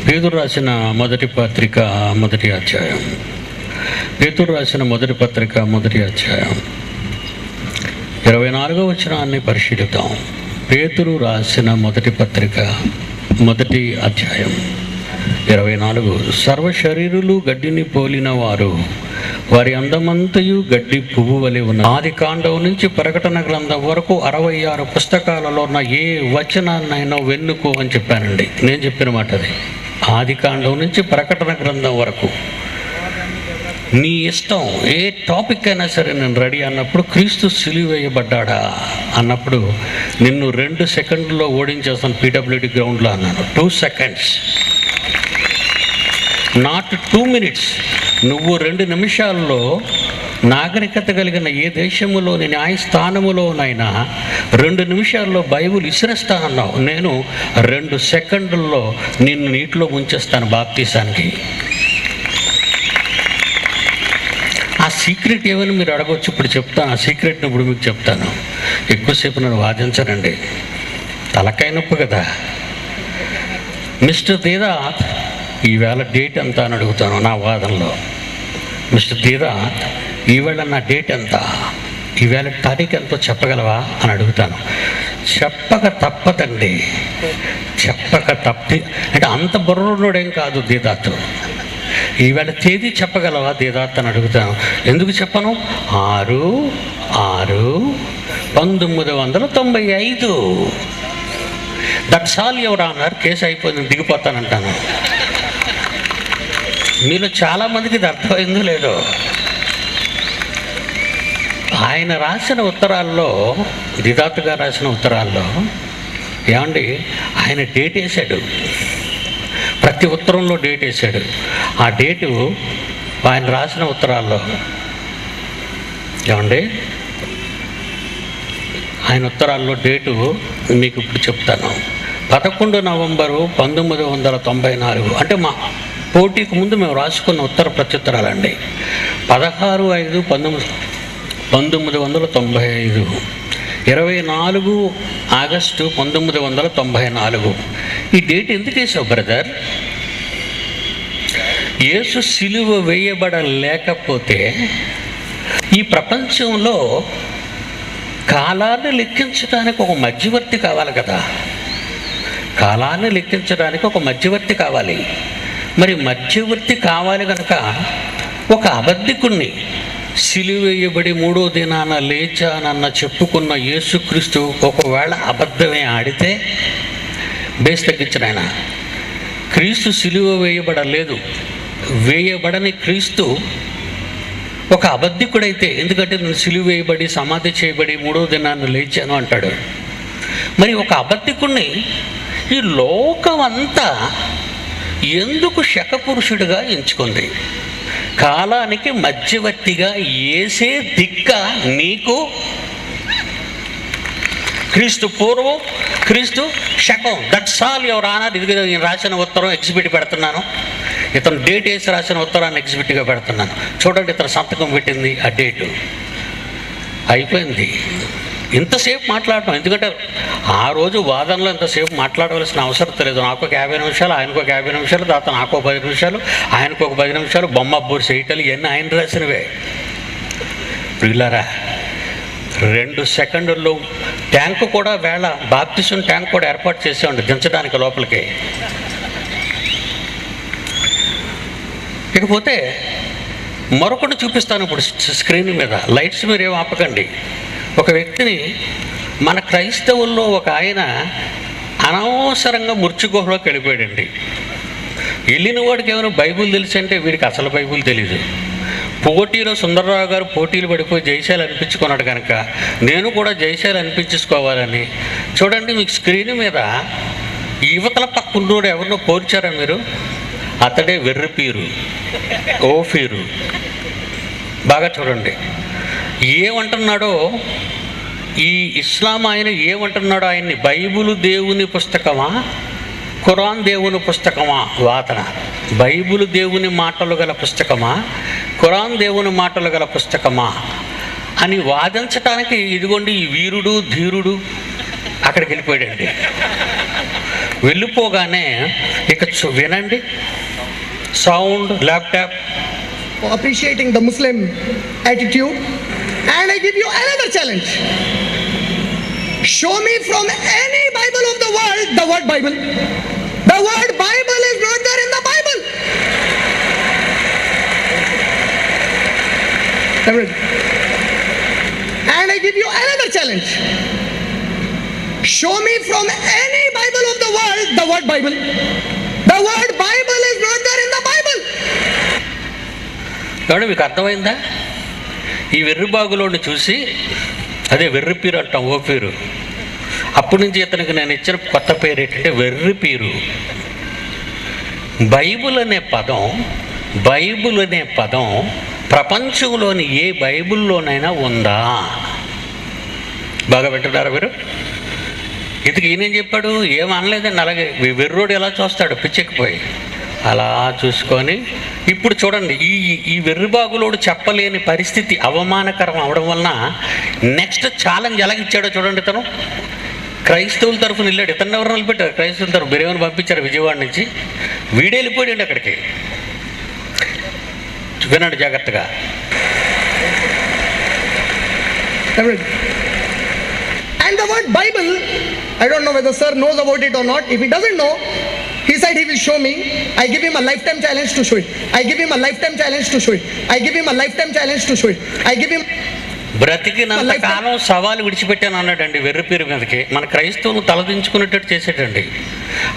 పేతురు రాసిన మొదటి పత్రిక మొదటి అధ్యాయం. పేతురు రాసిన మొదటి పత్రిక మొదటి అధ్యాయం 24వ వచనాన్ని పరిశీలిద్దాం. పేతురు రాసిన మొదటి పత్రిక మొదటి అధ్యాయం 24. సర్వశరీరులు గడ్డిని పోలిన వారు, వారి అందమంతయు గడ్డి పువ్వు వలె ఉన్న. ఆది కాండం నుంచి ప్రకటన గ్రంథం వరకు 66 పుస్తకాలలో ఉన్న ఏ వచనాన్నైనా వెన్నుకో అని చెప్పానండి. నేను చెప్పిన మాట అది. ఆది కాండం నుంచి ప్రకటన గ్రంథం వరకు నీ ఇష్టం, ఏ టాపిక్ అయినా సరే నేను రెడీ అన్నప్పుడు, క్రీస్తు సిలువ వేయబడ్డా అన్నప్పుడు నిన్ను 2 సెకండ్లో ఓడించేస్తాను పీడబ్ల్యూడి గ్రౌండ్లో అన్నాను. 2 సెకండ్స్, నాట్ 2 మినిట్స్. నువ్వు 2 నిమిషాల్లో నాగరికత కలిగిన ఏ దేశములోని న్యాయస్థానములోనైనా 2 నిమిషాల్లో బైబిల్ ఇసిరేస్తా అన్నావు. నేను 2 సెకండ్లలో నిన్ను నీటిలో ముంచేస్తాను బాప్తీసానికి. ఆ సీక్రెట్ ఏమని మీరు అడగవచ్చు. ఇప్పుడు చెప్తాను ఆ సీక్రెట్ని. ఇప్పుడు మీకు చెప్తాను. ఎక్కువసేపు నన్ను వాదించనండి, తలకాయ నొప్పి కదా. మిస్టర్ దీదాత్, ఈవేళ డేట్ ఎంత అని అడుగుతాను నా వాదనలో. మిస్టర్ దీదాత్, ఈవేళ నా డేట్ ఎంత, ఈవేళ తారీఖు ఎంతో చెప్పగలవా అని అడుగుతాను. చెప్పక తప్పదండి, చెప్పక తప్పి అంటే అంత బుర్రోడేం కాదు దీదాత్. ఈవేళ తేదీ చెప్పగలవా దీదాత్ అని అడుగుతాను. ఎందుకు చెప్పను? 6/6/1995. That's all your honour. Case అయిపోయింది, దిగిపోతానంటాను. మీలో చాలామందికి ఇది అర్థమైందో లేదో. ఆయన రాసిన ఉత్తరాల్లో, దీదాత్ గారు రాసిన ఉత్తరాల్లో ఏమండి, ఆయన డేట్ వేశాడు. ప్రతి ఉత్తరంలో డేట్ వేశాడు. ఆ డేటు ఆయన రాసిన ఉత్తరాల్లో ఏమండి, ఆయన ఉత్తరాల్లో డేటు మీకు ఇప్పుడు చెప్తాను. 11 నవంబరు 1994. అంటే మా పోటీకి ముందు మేము రాసుకున్న ఉత్తర ప్రత్యుత్తరాలండి. 16/5/1995, 24 ఆగస్టు 1994. ఈ డేట్ ఎందుకు వేసావు బ్రదర్? యేసు సిలువ వేయబడలేకపోతే ఈ ప్రపంచంలో కాలాన్ని లెక్కించడానికి ఒక మధ్యవర్తి కావాలి కదా. కాలాన్ని లెక్కించడానికి ఒక మధ్యవర్తి కావాలి. మరి మధ్యవర్తి కావాలి కనుక ఒక అబద్ధికుణ్ణి, సిలువ వేయబడి 3వ దినాన లేచానన్న చెప్పుకున్న యేసుక్రీస్తు ఒకవేళ అబద్ధమే ఆడితే బేస్ తగ్గించిన ఆయన. క్రీస్తు సిలువ వేయబడలేదు, వేయబడని క్రీస్తు ఒక అబద్ధికుడైతే, ఎందుకంటే నేను సిలువ వేయబడి సమాధి చేయబడి 3వ దినాన్ని లేచాను అంటాడు. మరి ఒక అబద్ధికుణ్ణి ఈ లోకం అంతా ఎందుకు శకపురుషుడిగా ఎంచుకుంది? కాలానికి మధ్యవర్తిగా ఏసే దిక్క నీకు. క్రీస్తు పూర్వం, క్రీస్తు శకం. That's all your honour. ఇది నేను రాసిన ఉత్తరం ఎగ్జిబిట్ పెడుతున్నాను. ఇతను డేట్ వేసి రాసిన ఉత్తరాన్ని ఎగ్జిబిట్గా పెడుతున్నాను. చూడండి, ఇతను సంతకం పెట్టింది ఆ డేటు. అయిపోయింది. ఇంతసేపు మాట్లాడటం ఎందుకంటే ఆ రోజు వాదనలో ఇంతసేపు మాట్లాడవలసిన అవసరం లేదు. నాకు ఒక 50 నిమిషాలు, ఆయనకు ఒక 50 నిమిషాలు, తర్వాత నాకు ఒక 10 నిమిషాలు, ఆయనకు ఒక 10 నిమిషాలు, బొమ్మ బోర్డు చేయటాలు, ఇవన్నీ ఆయన రాసినవే. ప్రియులారా, 2 సెకండుల్లో ట్యాంకు కూడా వేళ బాప్తిసం ట్యాంక్ కూడా ఏర్పాటు చేసేవాడి దించడానికి లోపలికి. ఇకపోతే మరొకటి చూపిస్తాను ఇప్పుడు స్క్రీన్ మీద. లైట్స్ మీరు ఏం ఆపకండి. ఒక వ్యక్తిని మన క్రైస్తవుల్లో ఒక ఆయన అనవసరంగా మృత్యుగుహలోకి వెళ్ళిపోయాడండి. వెళ్ళిన వాడికి ఏమైనా బైబిల్ తెలిసి అంటే వీడికి అసలు బైబిల్ తెలీదు. పోటీలో సుందరరావు గారు పోటీలు పడిపోయి జయశాలి అనిపించుకున్నాడు కనుక నేను కూడా జయశాలి అనిపించుకోవాలని. చూడండి, మీకు స్క్రీన్ మీద యువతల పక్కన్నోడు ఎవరినో పోల్చారా మీరు? అతడే వెర్రిపీరు, ఓఫీరు. బాగా చూడండి ఏమంటున్నాడో. ఈ ఇస్లాం ఆయన ఏమంటున్నాడో ఆయన్ని, బైబిలు దేవుని పుస్తకమా, ఖురాన్ దేవుని పుస్తకమా వాదన. బైబిలు దేవుని మాటలు గల పుస్తకమా, ఖురాన్ దేవుని మాటలు గల పుస్తకమా అని వాదించటానికి ఇదిగోండి ఈ వీరుడు ధీరుడు అక్కడికి వెళ్ళిపోయాడండి. వెళ్ళిపోగానే ఇక వినండి, sound laptop. Appreciating the Muslim attitude, and I give you another challenge. Show me from any Bible of the world the word Bible. The word Bible is not there in the Bible. And I give you another challenge. Show me from any Bible of the world the word Bible. The word Bible is not there in the Bible. కాబట్టి మీకు అర్థమైందా? ఈ వెర్రిబాగులోని చూసి, అదే వెర్రిపీరు అంటాం, ఓ పీరు. అప్పటి నుంచి ఇతనికి నేను ఇచ్చిన కొత్త పేరు ఏంటంటే వెర్రిపీరు. బైబుల్ అనే పదం ప్రపంచంలోని ఏ బైబుల్లోనైనా ఉందా? బాగా వింటున్నారా మీరు? ఇతకి ఈయనేం చెప్పాడు? ఏం అనలేదండి. అలాగే వెర్రోడు ఎలా చూస్తాడు పిచ్చెక్కిపోయి, అలా చూసుకొని ఇప్పుడు చూడండి, ఈ వెర్రిబాగులోడు చెప్పలేని పరిస్థితి అవమానకరం అవడం వలన నెక్స్ట్ ఛాలెంజ్ ఎలాగిచ్చాడో చూడండి. ఇతను క్రైస్తవుల తరఫున వెళ్ళాడు. ఇతను ఎవరు నిలబెట్టారు? క్రైస్తవుల తరఫు బిరేవని పంపించారు విజయవాడ నుంచి. వీడే వెళ్ళిపోయాడు అక్కడికి. వినండి జాగ్రత్తగా. And the word Bible, I don't know whether sir knows about it or not. If he doesn't know, he said he will show me. I give him a lifetime challenge to show it. I give him a lifetime challenge to show it. I give him a lifetime challenge to show it. I give him బ్రతికినంత కాలం సవాలు విడిచిపెట్టాను అన్నాడండి వెర్రిపీరు మీదకి. మన క్రైస్తవులు తలదించుకునేటట్టు చేసేటండి.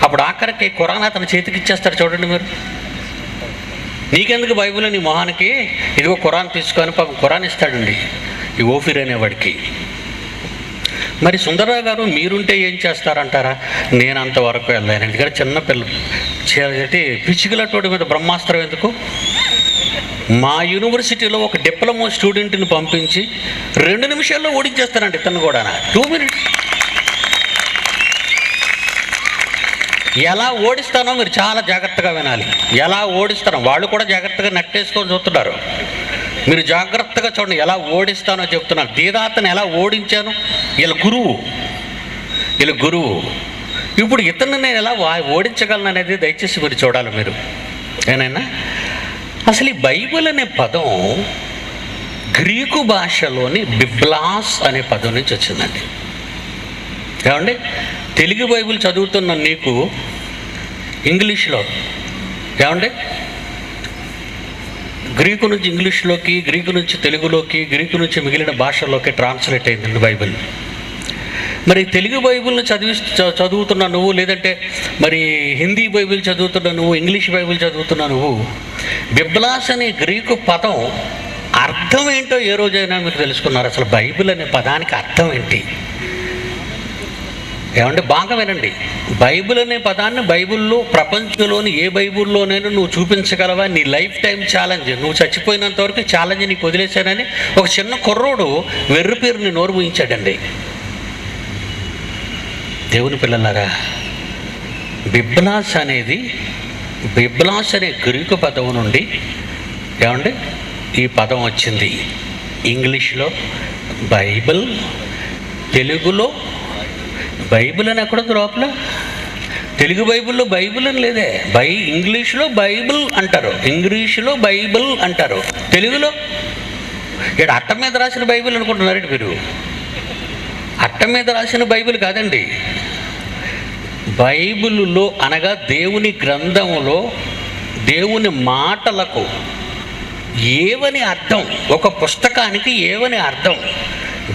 అప్పుడు ఆఖరికి ఖురాన్ అతని చేతికి ఇచ్చేస్తారు. చూడండి మీరు, నీకెందుకు బైబిల్ నీ మొహానికి, ఇదిగో ఖురాన్ తీసుకొని పాపం ఖురాన్ ఇస్తాడండి ఈ ఓఫీర్ అనేవాడికి. మరి సుందరరావు గారు మీరుంటే ఏం చేస్తారంటారా? నేను అంతవరకు వెళ్ళాను. ఎందుకంటే చిన్నపిల్ల పిచ్చికలటోడి మీద బ్రహ్మాస్త్రం ఎందుకు? మా యూనివర్సిటీలో ఒక డిప్లొమా స్టూడెంట్ని పంపించి 2 నిమిషాల్లో ఓడించేస్తానండి ఇతను కూడా. 2 minutes. ఎలా ఓడిస్తానో మీరు చాలా జాగ్రత్తగా వినాలి. ఎలా ఓడిస్తానో వాళ్ళు కూడా జాగ్రత్తగా నెట్టేసుకొని చూస్తున్నారు. మీరు జాగ్రత్తగా చూడండి, ఎలా ఓడిస్తానో చెప్తున్నాను. దీదాతను ఎలా ఓడించాను, వీళ్ళ గురువు. ఇప్పుడు ఇతను నేను ఎలా ఓడించగలను అనేది దయచేసి మీరు చూడాలి మీరు. ఏనైనా అసలు ఈ బైబిల్ అనే పదం గ్రీకు భాషలోని బిబ్లాస్ అనే పదం నుంచి వచ్చిందండి. ఏమండి, తెలుగు బైబిల్ చదువుతున్న నీకు ఇంగ్లీష్లో ఏమండి గ్రీకు నుంచి ఇంగ్లీష్లోకి, గ్రీకు నుంచి తెలుగులోకి, గ్రీకు నుంచి మిగిలిన భాషల్లోకి ట్రాన్స్లేట్ అయిందండి బైబిల్. మరి తెలుగు బైబిల్ని చదువుతున్నా నువ్వు, లేదంటే మరి హిందీ బైబిల్ చదువుతున్నా నువ్వు, ఇంగ్లీష్ బైబిల్ చదువుతున్నా నువ్వు, బిబ్లాస్ అనే గ్రీకు పదం అర్థం ఏంటో ఏ రోజైనా మీరు తెలుసుకున్నారు? అసలు బైబిల్ అనే పదానికి అర్థం ఏంటి? ఏమంటే బాగా వినండి. బైబిల్ అనే పదాన్ని బైబిల్లో ప్రపంచంలోని ఏ బైబిల్లోనైనా నువ్వు చూపించగలవా? నీ లైఫ్ టైం ఛాలెంజ్. నువ్వు చచ్చిపోయినంత వరకు ఛాలెంజ్ నీకు వదిలేశానని ఒక చిన్న కుర్రోడు వెర్రిపేరుని నోరు మూయించాడండి. దేవుని పిల్లలారా, బిబ్లాస్ అనే గ్రీకు పదం నుండి ఏమండి ఈ పదం వచ్చింది. ఇంగ్లీష్లో బైబిల్, తెలుగులో బైబిల్ అని ఎక్కడుంది లోపల? తెలుగు బైబిల్లో బైబిల్ అని లేదే. ఇంగ్లీష్లో బైబిల్ అంటారు, ఇంగ్లీష్లో బైబిల్ అంటారు, తెలుగులో ఇక్కడ అట్ట మీద రాసిన బైబిల్ అనుకుంటున్నారండి మీరు. అట్ట మీద రాసిన బైబిల్ కాదండి. బైబిల్లో అనగా దేవుని గ్రంథములో దేవుని మాటలకు ఏవని అర్థం, ఒక పుస్తకానికి ఏవని అర్థం.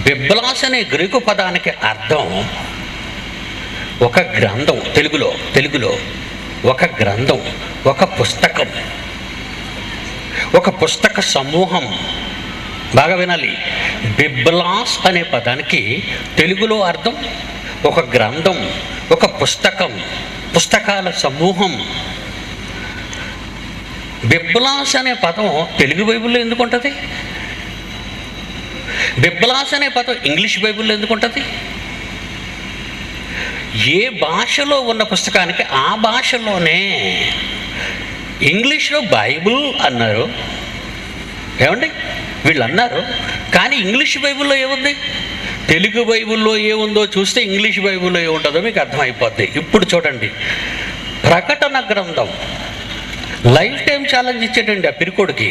బిబ్లాస్ అనే గ్రీకు పదానికి అర్థం ఒక గ్రంథం. తెలుగులో ఒక గ్రంథం, ఒక పుస్తకం, ఒక పుస్తక సమూహం. బాగా వినాలి. బిబ్లాస్ అనే పదానికి తెలుగులో అర్థం ఒక గ్రంథం, ఒక పుస్తకం, పుస్తకాల సమూహం. బిబ్లాస్ అనే పదం తెలుగు బైబిల్లో ఎందుకు ఉంటుంది? బిబ్లాస్ అనే పదం ఇంగ్లీష్ బైబిల్లో ఎందుకు ఉంటుంది? ఏ భాషలో ఉన్న పుస్తకానికి ఆ భాషలోనే. ఇంగ్లీష్లో బైబిల్ అన్నారు, ఏమండి వీళ్ళు అన్నారు, కానీ ఇంగ్లీష్ బైబిల్లో ఏముంది? తెలుగు బైబిల్లో ఏముందో చూస్తే ఇంగ్లీష్ బైబిల్లో ఏముంటుందో మీకు అర్థమైపోద్ది. ఇప్పుడు చూడండి, ప్రకటన గ్రంథం లైఫ్ టైం ఛాలెంజ్ ఇచ్చాడండి ఆ పిరికోడికి.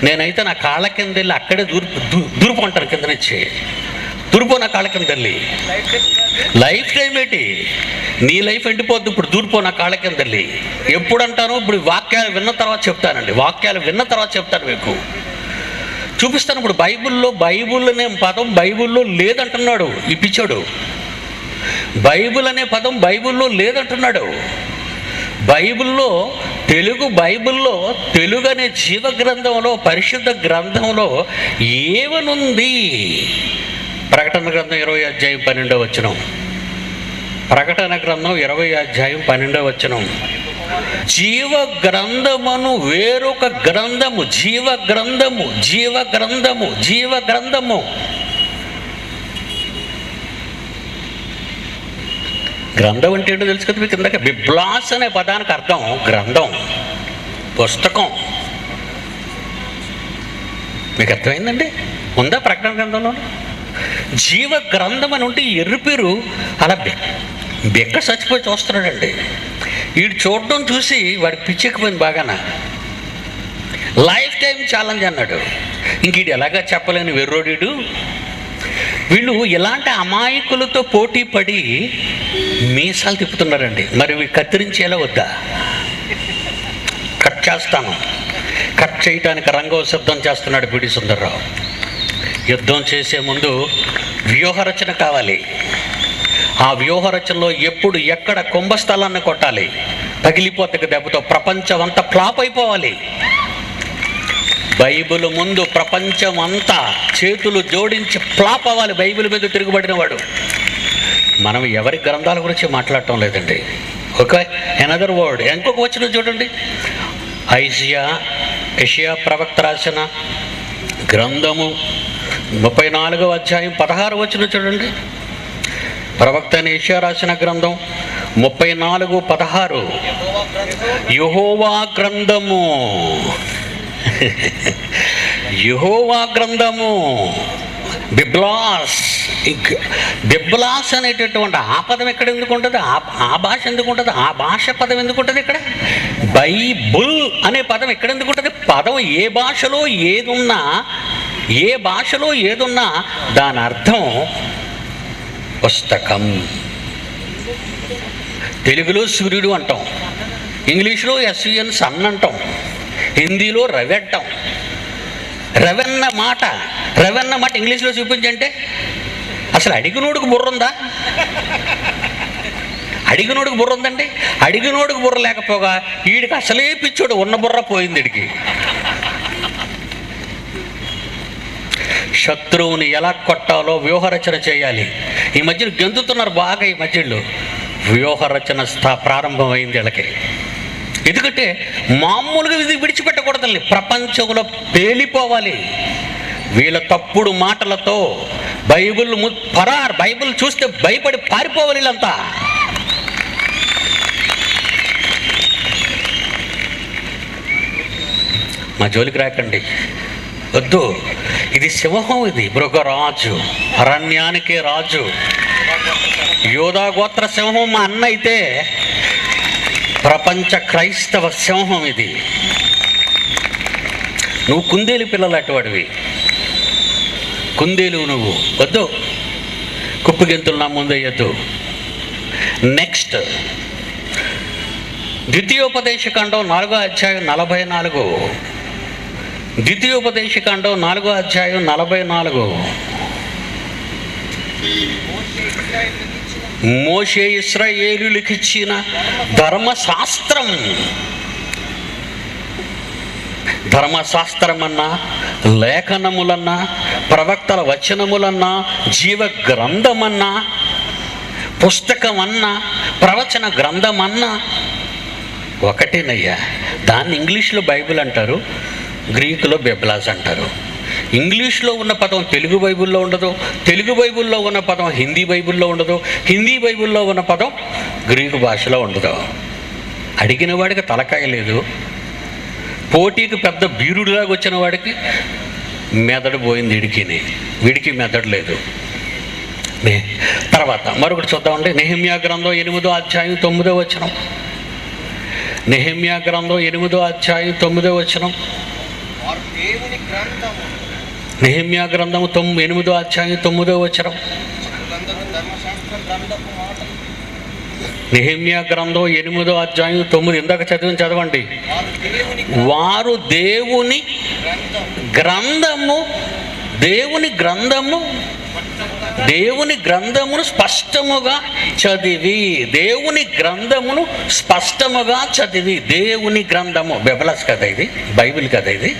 నేనైతే నా కాళ్ళ కింద వెళ్ళి అక్కడే దూరుపు అంటాను, కింద నుంచి దూరిపో నా కాళ్ళ కింద వెళ్ళి. లైఫ్ టైం ఏంటి, నీ లైఫ్ ఎండిపోద్దు ఇప్పుడు, దూరిపో నా కాళ్ళ కింద వెళ్ళి. ఎప్పుడు అంటాను, ఇప్పుడు వాక్యాలు విన్న తర్వాత చెప్తానండి, వాక్యాలు విన్న తర్వాత చెప్తాను, మీకు చూపిస్తాను. ఇప్పుడు బైబుల్ అనే పదం బైబుల్లో లేదంటున్నాడు ఈ పిచ్చోడు. బైబుల్ అనే పదం బైబుల్లో లేదంటున్నాడు. బైబిల్లో తెలుగు అనే జీవ గ్రంథంలో, పరిశుద్ధ గ్రంథంలో ఏమనుంది? ప్రకటన గ్రంథం 20 అధ్యాయం 12వ వచనం. ప్రకటన గ్రంథం 20 అధ్యాయం 12వ వచనం. జీవ గ్రంథమును వేరొక గ్రంథము, జీవ గ్రంథము, జీవ గ్రంథము, జీవ గ్రంథము. గ్రంథం అంటే ఏంటో తెలుసు కదా మీకు. కిందకి బిబ్లాస్ అనే పదానికి అర్థం గ్రంథం, పుస్తకం. మీకు అర్థమైందండి? ఉందా ప్రకటన గ్రంథంలో? జీవ గ్రంథం అని ఉంటే ఎర్రిపేరు అలా బెక్క చచ్చిపోయి చూస్తున్నాడండి. వీడు చూడడం చూసి వాడికి పిచ్చెక్కిపోయింది బాగాన. లైఫ్ టైం ఛాలెంజ్ అన్నాడు. ఇంక వీడు ఎలాగా చెప్పలేని వెర్రోడీడు. వీళ్ళు ఇలాంటి అమాయకులతో పోటీ పడి మీసాలు తిప్పుతున్నారండి. మరి కత్తిరించేలా వద్దా? కట్ చేస్తాను. కట్ చేయటానికి రంగం సిద్ధం చేస్తున్నాడు పిడి సుందర్రావు. యుద్ధం చేసే ముందు వ్యూహరచన కావాలి. ఆ వ్యూహరచనలో ఎప్పుడు ఎక్కడ కుంభస్థలాన్ని కొట్టాలి, పగిలిపోతే దెబ్బతో ప్రపంచం అంతా ఫ్లాప్ అయిపోవాలి. బైబిల్ ముందు ప్రపంచం అంతా చేతులు జోడించి ఫ్లాప్ అవ్వాలి బైబిల్ మీద తిరుగుబడిన వాడు. మనం ఎవరి గ్రంథాల గురించి మాట్లాడటం లేదండి. Okay, another word. ఇంకొక వచనం చూడండి, యెషయా ప్రవక్త రాసిన గ్రంథము 34వ అధ్యాయం 16వ వచనం చూడండి. ప్రవక్త అయిన యెషయా రాసిన గ్రంథం 34:16. యెహోవా గ్రంథము, యెహోవా గ్రంథము, బిబ్లాస్. బిబ్లాస్ అనేటటువంటి ఆ పదం ఎక్కడ ఎందుకు ఉంటుంది? ఆ భాష ఎందుకు ఉంటుంది? ఆ భాష పదం ఎందుకు ఉంటుంది ఇక్కడ? బైబుల్ అనే పదం ఎక్కడ ఎందుకు ఉంటుంది? పదం ఏ భాషలో ఏదున్నా దాని అర్థం పుస్తకం. తెలుగులో సూర్యుడు అంటాం, ఇంగ్లీష్లో SUN సన్ అంటాం, హిందీలో రవి అంటాం. రవెన్న మాట ఇంగ్లీష్లో చూపించంటే అసలు అడిగినోడికి బుర్ర ఉందా? అడిగినోడికి బుర్ర ఉందండి. అడిగినోడికి బుర్ర లేకపోగా వీడికి అసలే పిచ్చోడు, ఉన్న బుర్ర పోయింది వీడికి. శత్రువుని ఎలా కొట్టాలో వ్యూహరచన చేయాలి. ఈ మధ్యలో గెంతుతున్నారు బాగా. ఈ మధ్యలో వ్యూహరచన ప్రారంభమైంది వీళ్ళకి. ఎందుకంటే మామూలుగా ఇది విడిచిపెట్టకూడదండి, ప్రపంచంలో పేలిపోవాలి. వీళ్ళ తప్పుడు మాటలతో బైబిల్ చూస్తే భయపడి పారిపోవాలి వీళ్ళంతా. మా జోలికి రాకండి, వద్దు. ఇది సింహం, ఇది మృగరాజు, అరణ్యానికే రాజు, యోధా గోత్ర సింహం మా అన్న అయితే ప్రపంచ క్రైస్తవ సింహం ఇది. నువ్వు కుందేలు పిల్లలు అటువాడివి, కుందేలు నువ్వు. వద్దు, కుప్పిగెంతులు నా ముందు వేయద్దు. నెక్స్ట్, ద్వితీయోపదేశకాండం 4వ అధ్యాయం 44. ద్వితీయోపదేశకాండం 4వ అధ్యాయం 44. మోషే ఇశ్రాయేలులకు ఇచ్చిన ధర్మశాస్త్రమన్నా, లేఖనములన్నా, ప్రవక్తల వచనములన్నా, జీవ గ్రంథమన్నా, పుస్తకమన్నా, ప్రవచన గ్రంథమన్నా ఒకటేనయ్యా. దాన్ని ఇంగ్లీష్లో బైబిల్ అంటారు, గ్రీకులో బిబ్లాస్ అంటారు. ఇంగ్లీష్లో ఉన్న పదం తెలుగు బైబిల్లో ఉండదు, తెలుగు బైబిల్లో ఉన్న పదం హిందీ బైబిల్లో ఉండదు, హిందీ బైబిల్లో ఉన్న పదం గ్రీకు భాషలో ఉండదు. అడిగిన వాడికి తలకాయ లేదు, పోటీకి పెద్ద బీరుడిలాగా వచ్చిన వాడికి మెదడు పోయింది. వీడికి మెదడు లేదు. తర్వాత మరొకటి చూద్దామండి. నెహెమ్యా గ్రంథం 8వ అధ్యాయం 9వ వచనం. నెహెమ్యా గ్రంథం 8వ అధ్యాయం 9వ వచనం. నెహెమ్యా గ్రంథం 8వ అధ్యాయం 9వ వచనం. నెహెమ్యా గ్రంథం 8వ అధ్యాయం 9. ఇందాక చదవండి. వారు దేవుని గ్రంథమును స్పష్టముగా చదివి, దేవుని గ్రంథము బెబలస్ కదా ఇది, బైబిల్ కదా ఇది.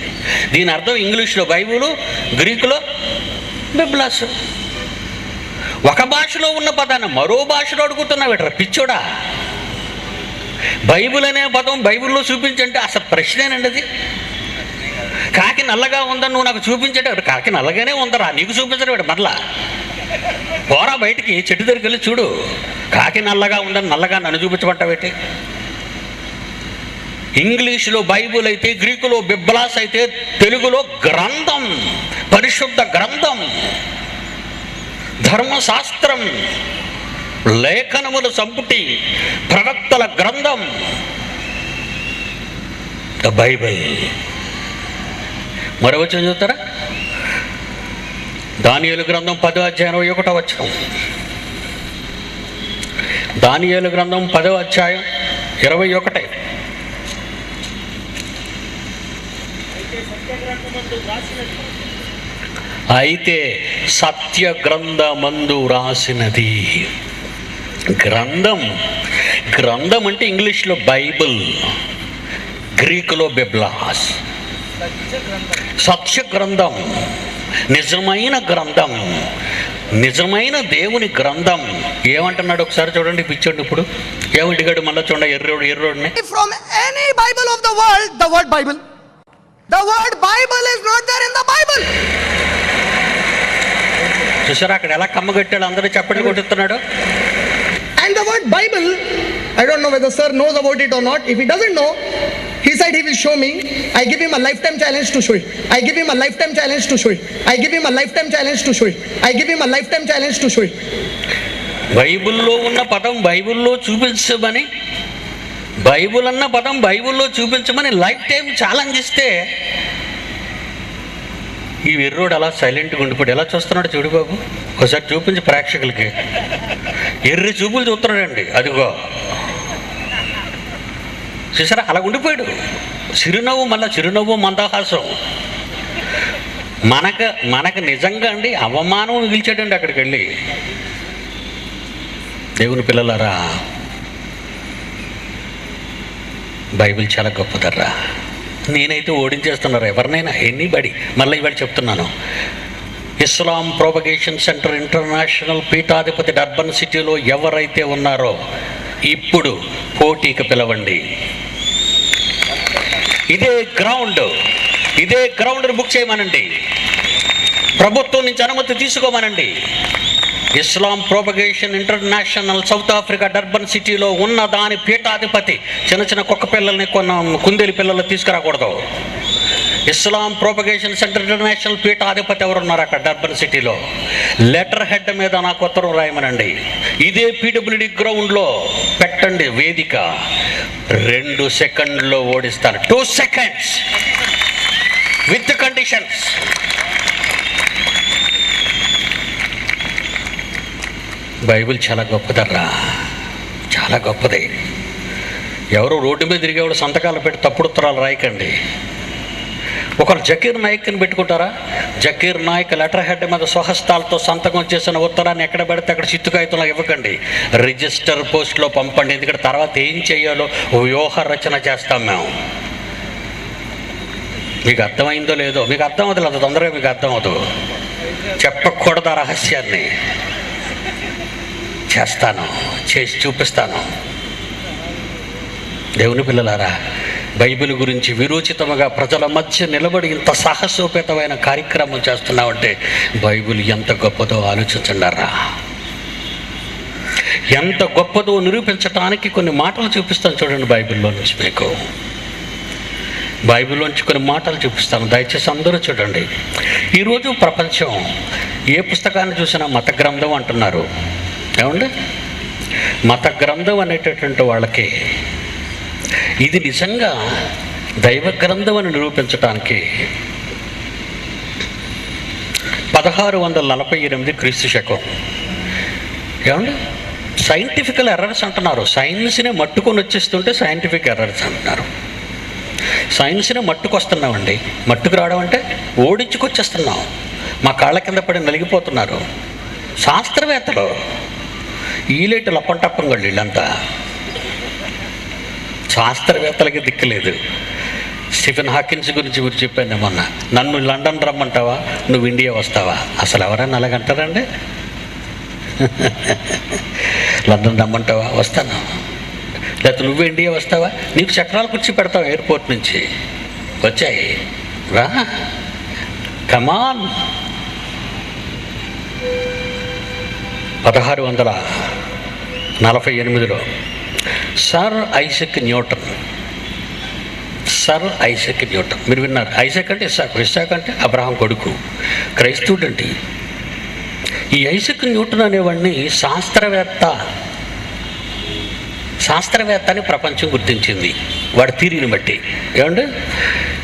దీని అర్థం ఇంగ్లీష్లో బైబిలు, గ్రీకులో బెబలస్. ఒక భాషలో ఉన్న పదాన్ని మరో భాషలో అడుగుతున్నావు ఎట్రా పిచ్చోడా? బైబిల్ అనే పదం బైబిల్లో చూపించంటే అసలు ప్రశ్నేనండి అది. కాకి నల్లగా ఉందని నువ్వు నాకు చూపించటే, కాకి నల్లగానే ఉందరా, నీకు చూపించడం మరలా పోరా బయటికి, చెట్టు దగ్గరికి వెళ్ళి చూడు. కాకి నల్లగా ఉందని నల్లగా నన్ను చూపించమంటావేటి? ఇంగ్లీషులో బైబుల్ అయితే, గ్రీకులో బిబ్లాస్ అయితే, తెలుగులో గ్రంథం, పరిశుద్ధ గ్రంథం, ధర్మశాస్త్రం, లేఖనముల సంపుటి, ప్రవక్తల గ్రంథం, ద బైబిల్. మరో వచనం చూస్తారా? దానియేలు గ్రంథం 10వ అధ్యాయం 21వ వచనం. దానియేలు గ్రంథం 10వ అధ్యాయం 21. అయితే సత్య గ్రంథమందు రాసినది. గ్రంథం అంటే ఇంగ్లీష్లో బైబిల్, గ్రీకులో బిబ్లాస్. సత్య గ్రంథం, నిజమైన గ్రంథం, నిజమైన దేవుని గ్రంథం. ఏమంటున్నాడు ఒకసారి చూడండి, పిచ్చోండి. ఇప్పుడు ఏమంటిగాడు మళ్ళీ చూడండి, ఎర్రోడిని. From any Bible of the world, the word Bible. The word Bible is not there in the Bible. చూసారా అక్కడ ఎలా కమ్మగట్టాడు, అందరూ చప్పట్లు కొట్టుతున్నాడు. And the word Bible, I don't know whether sir knows about it or not. If he doesn't know, he said he will show me. I give him a lifetime challenge to show it. I give him a lifetime challenge to show it. I give him a lifetime challenge to show it. I give him a lifetime challenge to show it. బైబిల్లో ఉన్న పదం బైబిల్లో చూపించమని, Bible అన్న పదం బైబిల్లో చూపించమని life time challenge ఇస్తే ఈ వెర్రోడు అలా సైలెంట్గా ఉండిపోయాడు. ఎలా చూస్తున్నాడు చూడు బాబు, ఒకసారి చూపించి ప్రేక్షకులకి. ఎర్రి చూపులు చూస్తున్నాడండి. అదిగో చూసారా, అలా ఉండిపోయాడు. చిరునవ్వు, మళ్ళీ చిరునవ్వు, మందహాసం. మనకు నిజంగా అండి అవమానం మిగిల్చాడండి అక్కడికి వెళ్ళి. దేవుని పిల్లలారా, బైబిల్ చాలా గొప్పదర్రా. నేనైతే ఓడించేస్తున్నారా ఎవరినైనా, ఎనీబడి. మళ్ళీ ఇవాళ చెప్తున్నాను, ఇస్లాం ప్రొపగేషన్ సెంటర్ ఇంటర్నేషనల్ పీఠాధిపతి డర్బన్ సిటీలో ఎవరైతే ఉన్నారో ఇప్పుడు పోటీకి పిలవండి. ఇదే గ్రౌండ్ బుక్ చేయమనండి. ప్రభుత్వం నుంచి అనుమతి తీసుకోమనండి. Islam propagation international South Africa Durban సిటీలో ఉన్న దాని పీఠాధిపతి చిన్న కుక్క పిల్లల్ని, కుందేలు పిల్లలు తీసుకురాకూడదు. ఇస్లాం ప్రొపగేషన్ సెంటర్ ఇంటర్నేషనల్ పీఠాధిపతి ఎవరున్నారు అక్కడ డర్బన్ సిటీలో, లెటర్ హెడ్ మీద నాకు ఉత్తరం రాయమనండి. ఇదే పీడబ్ల్యూడి గ్రౌండ్లో పెట్టండి వేదిక. 2 సెకండ్లో ఓడిస్తాను. 2 seconds విత్ కండిషన్స్. బైబిల్ చాలా గొప్పదర్రా, చాలా గొప్పది. ఎవరు రోడ్డు మీద తిరిగేవాడు సంతకాలు పెట్టి తప్పుడు ఉత్తరాలు రాయకండి. ఒకరు జకీర్ నాయక్ని పెట్టుకుంటారా? జకీర్ నాయక్ లెటర్ హెడ్ మీద స్వహస్తాలతో సంతకం చేసిన ఉత్తరాన్ని ఎక్కడ పెడితే అక్కడ చిత్తు కాగితంలో ఇవ్వకండి. రిజిస్టర్ పోస్ట్లో పంపండి. ఎందుకంటే తర్వాత ఏం చేయాలో వ్యూహ రచన చేస్తాం మేము. మీకు అర్థమైందో లేదో, మీకు అర్థం అవుతుంది, అంత తొందరగా మీకు అర్థం అవుతుంది. చెప్పకూడదు ఆ రహస్యాన్ని. చేస్తాను, చేసి చూపిస్తాను. దేవుని పిల్లలారా, బైబిల్ గురించి విరోచితముగా ప్రజల మధ్య నిలబడి ఇంత సాహసోపేతమైన కార్యక్రమం చేస్తున్నామంటే బైబిల్ ఎంత గొప్పదో ఆలోచించండారా. ఎంత గొప్పదో నిరూపించటానికి కొన్ని మాటలు చూపిస్తాను చూడండి బైబిల్లో నుంచి మీకు. బైబిల్లోంచి కొన్ని మాటలు చూపిస్తాను, దయచేసి అందరూ చూడండి. ఈరోజు ప్రపంచం ఏ పుస్తకాన్ని చూసినా మత గ్రంథం అంటున్నారు. ఏమండి, మత గ్రంథం అనేటటువంటి వాళ్ళకి ఇది నిజంగా దైవ గ్రంథం అని నిరూపించడానికి 1648 క్రీస్తు శకం. ఏమండి, సైంటిఫికల్ ఎర్రర్స్ అంటున్నారు. సైన్స్ని మట్టుకొని వచ్చేస్తుంటే సైంటిఫిక్ ఎర్రర్స్ అంటున్నారు. సైన్స్ని మట్టుకొస్తున్నామండి. మట్టుకు రావడం అంటే ఓడించుకొచ్చేస్తున్నాం. మా కాళ్ళ కింద పడి నలిగిపోతున్నారు శాస్త్రవేత్తలు. ఈలేటి లప్పంటప్పంగళ్ళు వీళ్ళంతా. శాస్త్రవేత్తలకి దిక్కులేదు. స్టీఫెన్ హాకిన్స్ గురించి మీరు చెప్పాను మొన్న. నన్ను లండన్ రమ్మంటావా, నువ్వు ఇండియా వస్తావా? అసలు ఎవరైనా అలాగంటారండి? లండన్ రమ్మంటావా, వస్తాను. లేకపోతే నువ్వు ఇండియా వస్తావా, నీకు చక్రాలు కుర్చీ పెడతావు ఎయిర్పోర్ట్ నుంచి. వచ్చాయి రా, కమాన్. 1648లో సర్ ఐజక్ న్యూటన్. మీరు విన్నారు. ఐజక్ అంటే ఇస్సాకు అంటే అబ్రహాం కొడుకు, క్రైస్తవుడండి. ఈ ఐజక్ న్యూటన్ అనేవాడిని శాస్త్రవేత్త అని ప్రపంచం గుర్తించింది వాడి థీరీని బట్టి. ఏమంటే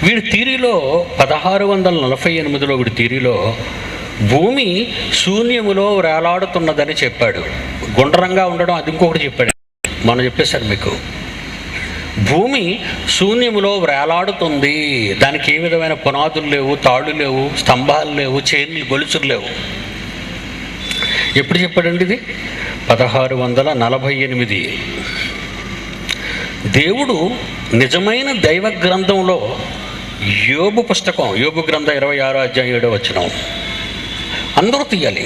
వీడి థీరీలో 1648లో వీడి థీరీలో భూమి శూన్యములో వేలాడుతున్నదని చెప్పాడు. గుండ్రంగా ఉండడం అది ఇంకొకటి చెప్పాడు. మనం చెప్పేశారు మీకు. భూమి శూన్యములో వేలాడుతుంది. దానికి ఏ విధమైన పునాదులు లేవు, తాళ్ళు లేవు, స్తంభాలు లేవు, చైన్లు, గొలుసులు లేవు. ఎప్పుడు చెప్పాడండి ఇది? 1648. దేవుడు నిజమైన దైవ గ్రంథంలో యోబు పుస్తకం, యోబు గ్రంథం 26వ అధ్యాయం 7వ వచనం అందరూ తీయాలి.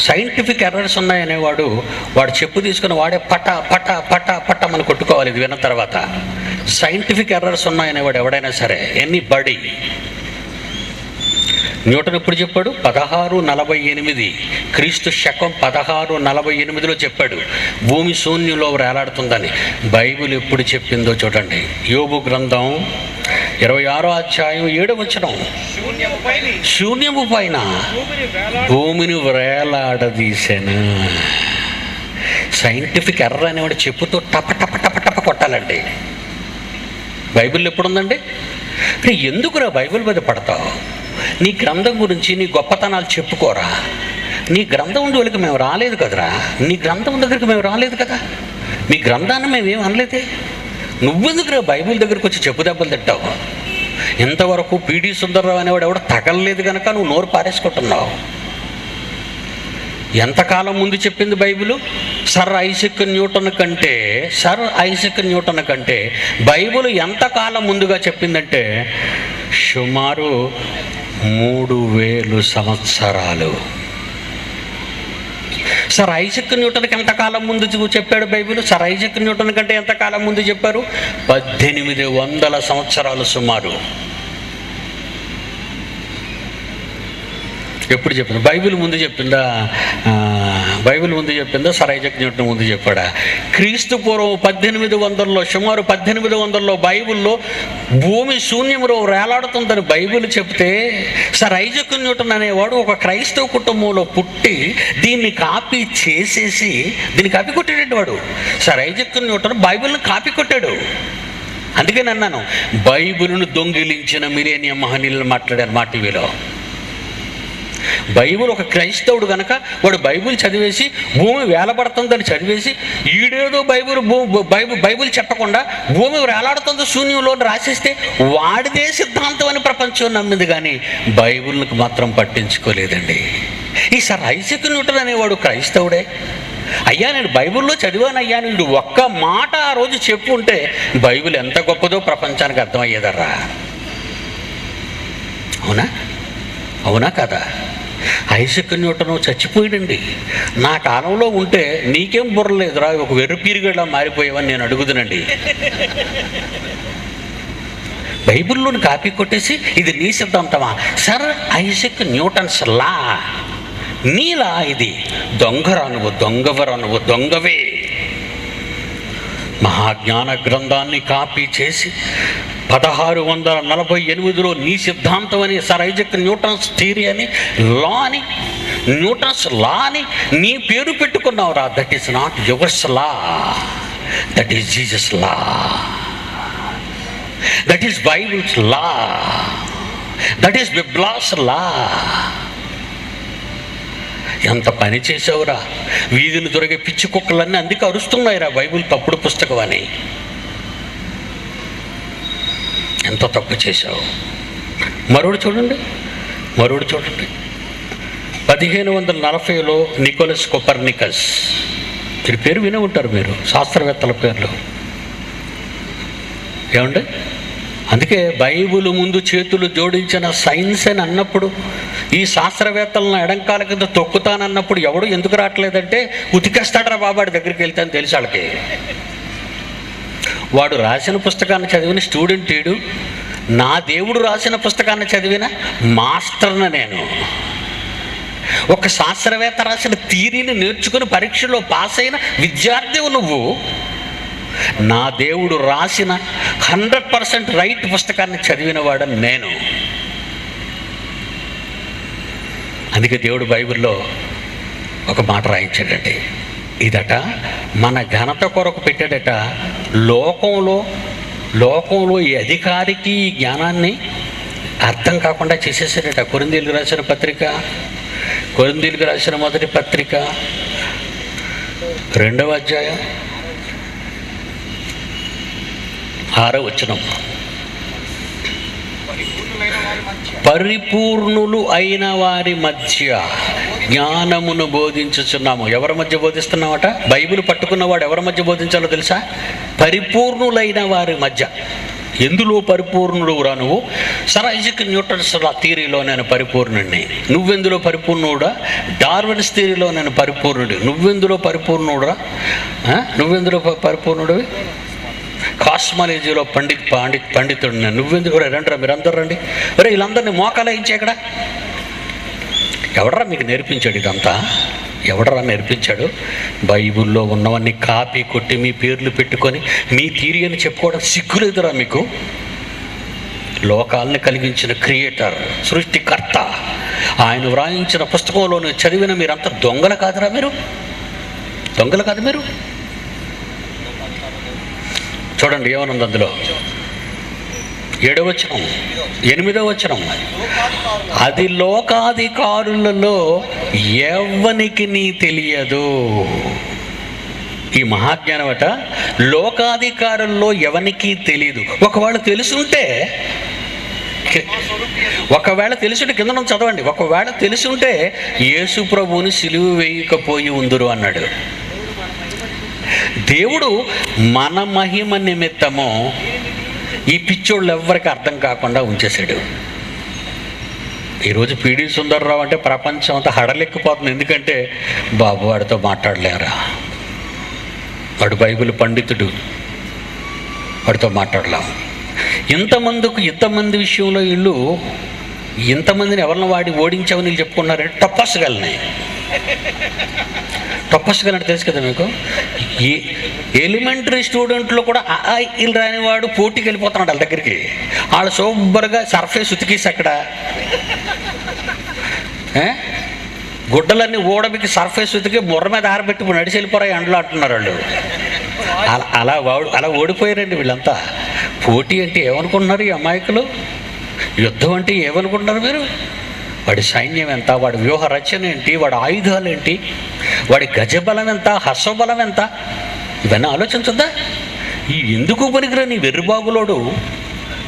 సైంటిఫిక్ ఎర్రర్స్ ఉన్నాయనేవాడు వాడు చెప్పు తీసుకుని వాడే పట పట పట పట మనం కొట్టుకోవాలి. ఇది విన్న తర్వాత సైంటిఫిక్ ఎర్రర్స్ ఉన్నాయనేవాడు ఎవడైనా సరే, ఎనీ బడీ. న్యూటన్ ఎప్పుడు చెప్పాడు? 1648 క్రీస్తు శకం 1648లో చెప్పాడు భూమి శూన్యంలో వేలాడుతుందని. బైబిల్ ఎప్పుడు చెప్పిందో చూడండి. యోబు గ్రంథం 26వ అధ్యాయం 7వ వచనం, శూన్యము పైన భూమిని వేలాడదీశాను. సైంటిఫిక్ ఎర్రర్ అనేవాడు చెప్పుతో టప టప టప టప కొట్టాలండి. బైబిల్ ఎప్పుడుందండి? ఎందుకురా బైబిల్ మీద పడతావు? నీ గ్రంథం గురించి నీ గొప్పతనాలు చెప్పుకోరా. నీ గ్రంథం జోలికి మేము రాలేదు కదరా. నీ గ్రంథం దగ్గరికి మేము రాలేదు కదా. మీ గ్రంథాన్ని మేమేం అనలేదే. నువ్వెందుకురా బైబిల్ దగ్గరికి వచ్చి చెప్పు దెబ్బలు తిట్టావు? ఇంతవరకు పీడి సుందర్రావు అనేవాడు ఎవడో తగలలేదు కనుక నువ్వు నోరు పారేసుకుంటున్నావు. ఎంతకాలం ముందు చెప్పింది బైబిలు? సర్ ఐజక్ న్యూటన్ కంటే బైబిల్ ఎంతకాలం ముందుగా చెప్పిందంటే సుమారు 3000 సంవత్సరాలు. సర్ ఐజక్ న్యూటన్కి ఎంతకాలం ముందు చెప్పాడు బైబిల్? సర్ ఐజక్ న్యూటన్ కంటే ఎంతకాలం ముందు చెప్పారు? 1800 సంవత్సరాలు సుమారు. ఎప్పుడు చెప్పింది? బైబిల్ ముందు చెప్పిందా? సర్ ఐజక్ న్యూటన్ ముందు చెప్పాడా? క్రీస్తు పూర్వం 1800లో, సుమారు 1800లో బైబిల్లో భూమి శూన్యములో వేలాడుతుందని బైబిల్ చెప్తే సర్ ఐజక్ న్యూటన్ అనేవాడు ఒక క్రైస్తవ కుటుంబంలో పుట్టి దీన్ని కాపీ చేసేసి దీన్ని కాపీ కొట్టేటట్టు వాడు. సర్ ఐజక్ న్యూటన్ బైబిల్ని కాపీ కొట్టాడు. అందుకే అన్నాను, బైబిల్ను దొంగిలించిన మిలేనియం మహనీయులు మాట్లాడారు మా టీవీలో. బైబిల్ ఒక క్రైస్తవుడు కనుక వాడు బైబిల్ చదివేసి భూమి వేలబడుతుందని చదివేసి ఈడేదో బైబిల్ చెప్పకుండా భూమి వేలాడుతుందో శూన్యంలో రాసేస్తే వాడిదే సిద్ధాంతం అని ప్రపంచం నమ్మింది, కానీ బైబిల్కి మాత్రం పట్టించుకోలేదండి. ఈ సర్ ఐజక్ న్యూటన్ అనేవాడు క్రైస్తవుడే. అయ్యా నేను బైబిల్లో చదివానయ్యా, నువ్వు ఒక్క మాట ఆ రోజు చెప్పు ఉంటే బైబిల్ ఎంత గొప్పదో ప్రపంచానికి అర్థమయ్యేదర్రా. అవునా కదా? ఐజక్ న్యూటన్ చచ్చిపోయాడండి. నా కాలంలో ఉంటే నీకేం బుర్రలేదురా, ఒక వెర్రి పీరుగడ్లా మారిపోయావని నేను అడుగుతానండి. బైబిల్లోని కాపీ కొట్టేసి ఇది నీ సిద్ధాంతమా? సర్ ఐజక్ న్యూటన్స్ లా, నీలా ఇది. దొంగరా నువ్వు, దొంగవరా నువ్వు, దొంగవే. మహాజ్ఞాన గ్రంథాన్ని కాపీ చేసి 1648లో నీ సిద్ధాంతం అని సర్ ఐజక్ న్యూటన్స్ థియరీ అని న్యూటన్స్ లా అని నీ పేరు పెట్టుకున్నావురా. That is not yours law, that is Jesus law, that is Bible's law, that is Bible's law. ఎంత పని చేసావురా. వీధిని దొరికే పిచ్చి కుక్కలన్నీ అందుకే అరుస్తున్నాయిరా బైబిల్ తప్పుడు పుస్తకం అని. ఎంత తప్పు చేశావు. మరోడు చూడండి 1540లో నికోలస్ కోపర్నికస్. ఈ పేరు వినే ఉంటారు మీరు, శాస్త్రవేత్తల పేర్లు. ఏమండి, అందుకే బైబిల్ ముందు చేతులు జోడించిన సైన్స్ అని అన్నప్పుడు, ఈ శాస్త్రవేత్తలను ఎడంకాల కింద తొక్కుతానన్నప్పుడు ఎవడు ఎందుకు రావట్లేదంటే ఉతికేస్తాడరా బాబాడి దగ్గరికి వెళ్తే అని తెలిసి వాళ్ళకి. వాడు రాసిన పుస్తకాన్ని చదివిన స్టూడెంట్ ఏడు, నా దేవుడు రాసిన పుస్తకాన్ని చదివిన మాస్టర్ని నేను. ఒక శాస్త్రవేత్త రాసిన థియరీని నేర్చుకుని పరీక్షలో పాస్ అయిన విద్యార్థివు నువ్వు. నా దేవుడు రాసిన 100% రైట్ పుస్తకాన్ని చదివిన వాడని నేను. అందుకే దేవుడు బైబిల్లో ఒక మాట రాయించాడండి. ఇదట మన ఘనత కొరకు పెట్టాడట. లోకంలో ఈ అధికారికి ఈ జ్ఞానాన్ని అర్థం కాకుండా చేసేసాడట. కొరింథీయులకు రాసిన మొదటి పత్రిక 2వ అధ్యాయం 6వ వచనం. పరిపూర్ణులు అయిన వారి మధ్య జ్ఞానమును బోధించుచున్నాము. ఎవరి మధ్య బోధిస్తున్నామట? బైబిల్ పట్టుకున్నవాడు ఎవరి మధ్య బోధించాలో తెలుసా? పరిపూర్ణులైన వారి మధ్య. ఎందులో పరిపూర్ణుడు రా నువ్వు? సర్ ఐజక్ న్యూటన్స్ థియరీలో నేను పరిపూర్ణుడిని. నువ్వెందులో పరిపూర్ణుడా? డార్విన్స్ థియరీలో నేను పరిపూర్ణుడి. నువ్వెందులో పరిపూర్ణుడురా? నువ్వెందులో పరిపూర్ణుడివి? కాస్మాలజీలో పండితుడు నేను. నువ్వెందుకు కూడా రండిరా, మీరందరూ రండి. ఒరే వీళ్ళందరినీ మోకాలు వేయించే ఇక్కడ. ఎవడరా మీకు నేర్పించాడు ఇదంతా? ఎవడరా నేర్పించాడు? బైబిల్లో ఉన్నవన్నీ కాపీ కొట్టి మీ పేర్లు పెట్టుకొని మీ థియరీ అని చెప్పుకోవడం సిగ్గులేదురా మీకు? లోకాలని కలిగించిన క్రియేటర్, సృష్టికర్త, ఆయన వ్రాయించిన పుస్తకంలో చదివిన మీరంతా దొంగలు కాదురా? దొంగలు కాదు మీరు? చూడండి ఏమనుంది అందులో. 7వ వచనం 8వ వచనం. అది లోకాధికారులలో ఎవ్వనికి నీ తెలియదు. ఈ మహాజ్ఞానం అట లోకాధికారుల్లో ఎవరికి తెలియదు. ఒకవేళ తెలుసుంటే కింద నుంచి చదవండి. ఒకవేళ తెలుసుంటే యేసు ప్రభువుని సిలువ వేయకపోయి ఉందురు అన్నాడు. దేవుడు మన మహిమ నిమిత్తము ఈ పిచ్చోళ్ళు ఎవ్వరికి అర్థం కాకుండా ఉంచేశాడు. ఈరోజు పిడి సుందర్రావు అంటే ప్రపంచం అంతా హడలెక్కిపోతుంది. ఎందుకంటే బాబు వాడితో మాట్లాడలేరా, వాడు బైబిల్ పండితుడు, వాడితో మాట్లాడలేం. ఇంతమంది విషయంలో వీళ్ళు ఇంతమందిని ఎవరిని వాడి ఓడించామని వీళ్ళు చెప్పుకున్నారంటే టప్పస్గలని తెలుసు కదా మీకు. ఈ ఎలిమెంటరీ స్టూడెంట్లో కూడా వీళ్ళు రానివాడు పోటీకి వెళ్ళిపోతున్నాడు వాళ్ళ దగ్గరికి. వాళ్ళు సూపర్గా సర్ఫేస్ ఉతికేసి అక్కడ గుడ్డలన్నీ ఓడబికి సర్ఫేస్ ఉతికి బుర్ర మీద ఆరబెట్టి నడిచి వెళ్ళిపోరా ఎండలో అంటున్నారు వాళ్ళు. అలా ఓడిపోయారండి వీళ్ళంతా. పోటీ అంటే ఏమనుకుంటున్నారు ఈ అమాయకులు? యుద్ధం అంటే ఏమనుకుంటున్నారు మీరు? వాడి సైన్యం ఎంత, వాడి వ్యూహ రచన ఏంటి, వాడి ఆయుధాలు ఏంటి, వాడి గజబలం ఎంత, హస్వబలం ఎంత, ఇవన్నీ ఆలోచించద్దా? ఈ ఎందుకు పనికిరా నీ వెర్రిబాబులోడు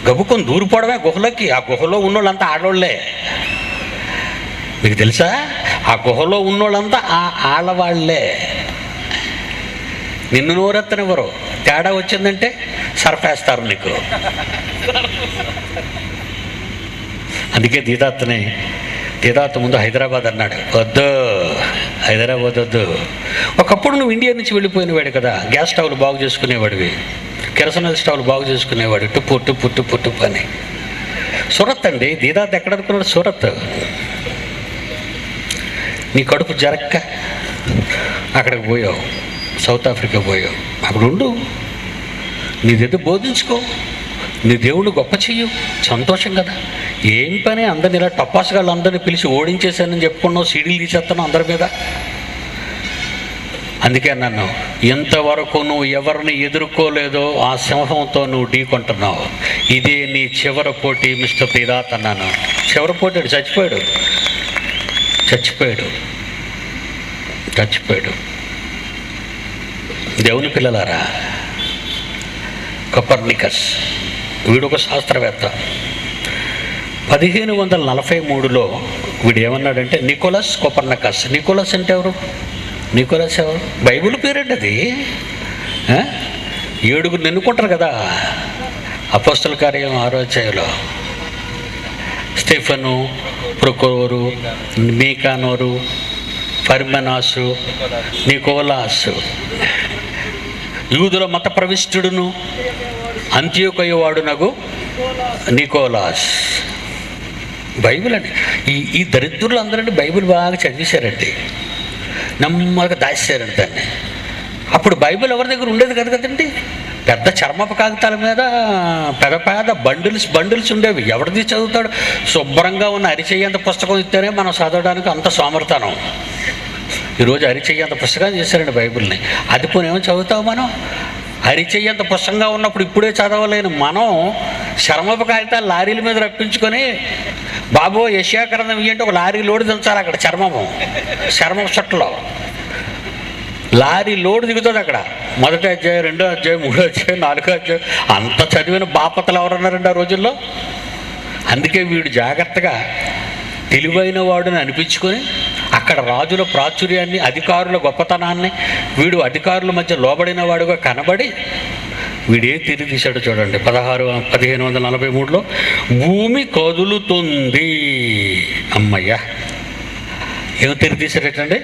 గబుకొని దూరిపోవడమే గుహలోకి. ఆ గుహలో ఉన్నోళ్ళంతా ఆడవాళ్లే. మీకు తెలుసా? ఆ గుహలో ఉన్నోళ్ళంతా ఆడవాళ్లే. నిన్ను నోరెత్తనివ్వరు. తేడా వచ్చిందంటే సర్ఫేస్తారు నీకు. అందుకే దీదాత్ ముందు హైదరాబాద్ అన్నాడు. వద్దు, హైదరాబాద్ వద్దు. ఒకప్పుడు నువ్వు ఇండియా నుంచి వెళ్ళిపోయినవాడు కదా. గ్యాస్ స్టవ్లు బాగు చేసుకునేవాడివి, కెరసనాయిల్ స్టవ్లు బాగు చేసుకునేవాడు. టుప్పు అని. సూరత్ అండి. దీదాత్ ఎక్కడ అనుకున్నాడు? సూరత్. నీ కడుపు జరక్క అక్కడికి పోయావు, సౌత్ ఆఫ్రికా పోయావు. అక్కడ ఉండు, నీదేదో బోధించుకో, నీ దేవుడు గొప్ప చెయ్యు, సంతోషం కదా. ఏం పని అందరిని ఇలా టపాసుగాళ్ళు అందరిని పిలిచి ఓడించేశానని చెప్పుకున్నావు, సీడీలు తీసేస్తాను అందరి మీద. అందుకే నన్ను ఎంతవరకు నువ్వు ఎవరిని ఎదుర్కోలేదో ఆ సింహంతో నువ్వు ఢీకొంటున్నావు. ఇదే నీ చివరి పోటీ మిస్టర్ తీరాత్ అన్నాను. చివరి పోటీ చచ్చిపోయాడు. దేవుని పిల్లలారా, కొపర్నికస్ వీడు ఒక శాస్త్రవేత్త. 1543లో వీడు ఏమన్నాడంటే నికోలస్ కొపర్నికస్. నికోలస్ అంటే ఎవరు? నికోలస్ ఎవరు? బైబిల్ పేరండి అది. 7 ఎన్నుకుంటారు కదా అపోస్తల కార్యం 6వ అధ్యాయంలో. స్టెఫను, ప్రొకోరు, మీకానోరు, పర్మెనాసు, నికోలాసు, యూదుల మత ప్రవిష్టుడును అంత్యోకయ వాడునగు నికోలాస్. బైబిల్ అండి. ఈ దరిద్రులు అందరండి బైబిల్ బాగా చదివేశారండి, నమ్మగా దాచారండి దాన్ని. అప్పుడు బైబిల్ ఎవరి దగ్గర ఉండేది కదండి. పెద్ద చర్మపు కాగితాల మీద పెద్ద బండిల్స్ ఉండేవి. ఎవరిది చదువుతాడు? శుభ్రంగా ఉన్న అరిచెయ్యంత పుస్తకం ఇస్తేనే మనం చదవడానికి అంత సోమర్తనం. ఈరోజు అరిచెయ్యంత పుస్తకాలు చేశారండి బైబిల్ని. అది పోనేమో చదువుతావు మనం? అరిచెయ్యంత పుస్తకంగా ఉన్నప్పుడు ఇప్పుడే చదవలేని మనం చర్మపు కాగితాలు లారీల మీద రప్పించుకొని బాబో యెషయా గ్రంథం ఇయ్యంటే ఒక లారీ లోడు దించాలి అక్కడ. చర్మపు చుట్టలో లారీ లోడు దిగుతుంది అక్కడ. 1వ అధ్యాయం, 2వ అధ్యాయం, 3వ అధ్యాయం, 4వ అధ్యాయం. అంత చదివిన బాపతలు ఎవరన్నారండి ఆ రోజుల్లో? అందుకే వీడు జాగ్రత్తగా తెలివైన వాడుని అనిపించుకొని అక్కడ రాజుల ప్రాచుర్యాన్ని, అధికారుల గొప్పతనాన్ని, వీడు అధికారుల మధ్య లోబడిన వాడుగా కనబడి వీడేం తిరిగి తీశాడు చూడండి. 1543లో భూమి కదులుతుంది. అమ్మయ్యా, ఏం తిరిగి తీశాడటండి?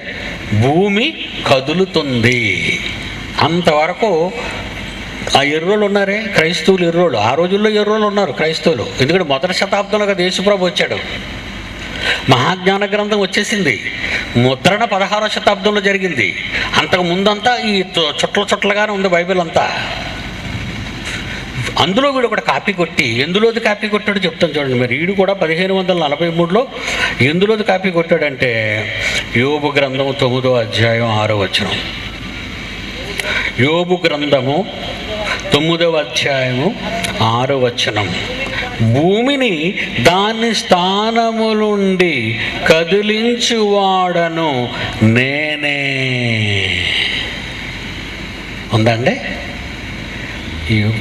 భూమి కదులుతుంది. అంతవరకు ఆ ఎర్రోళ్ళు ఉన్నారే క్రైస్తవులు, ఎర్రోళ్ళు. ఆ రోజుల్లో ఎర్రోళ్ళు ఉన్నారు క్రైస్తవులు. ఎందుకంటే 1వ శతాబ్దంలో కదా యేసుప్రభు వచ్చాడు. మహాజ్ఞాన గ్రంథం వచ్చేసింది. ముద్రణ 16వ శతాబ్దంలో జరిగింది. అంతకు ముందంతా ఈ చుట్టలుగానే ఉంది బైబిల్ అంతా. అందులో వీడు ఒకటి కాపీ కొట్టి, ఎందులోది కాపీ కొట్టాడు చెప్తాను చూడండి. మరి వీడు కూడా 1543లో ఎందులోది కాపీ కొట్టాడంటే యోబు గ్రంథం 9వ అధ్యాయం 6వ వచనం. యోబు గ్రంథము 9వ అధ్యాయము 6వ వచనం. భూమిని దాని స్థానములుండి కదిలించువాడను నేనే. ఉందండి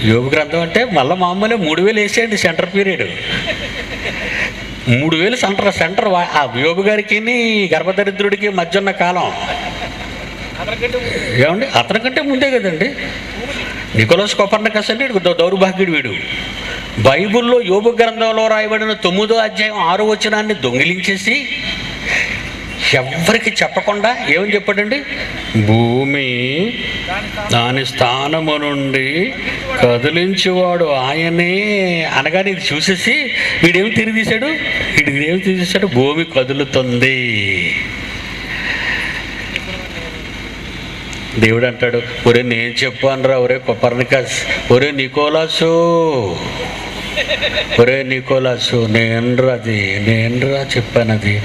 యోబు గ్రంథం అంటే మళ్ళీ మామూలుగా 3000 వేసేయండి సెంటర్ పీరియడ్. 3000 సెంటర్ ఆ యోబు గారికి గర్భదరిద్రుడికి మధ్య ఉన్న కాలం ఏమండి? అతనికంటే ముందే కదండి. నికోలస్ కొపర్నికస్ అంటే దౌర్భాగ్యుడు వీడు. బైబిల్లో యోబు గ్రంథంలో రాయబడిన 9వ అధ్యాయం 6వ వచనాన్ని దొంగిలించేసి ఎవ్వరికి చెప్పకుండా ఏమని చెప్పాడండి? భూమి దాని స్థానము నుండి కదిలించేవాడు ఆయనే అనగానే ఇది చూసేసి వీడేమి తిరిగి తీశాడు? భూమి కదులుతుంది. దేవుడు అంటాడు, ఒరే నేను చెప్పానురా, ఒరే కొపర్నికస్, ఒరే నికోలాసు, నేనురా చెప్పానది,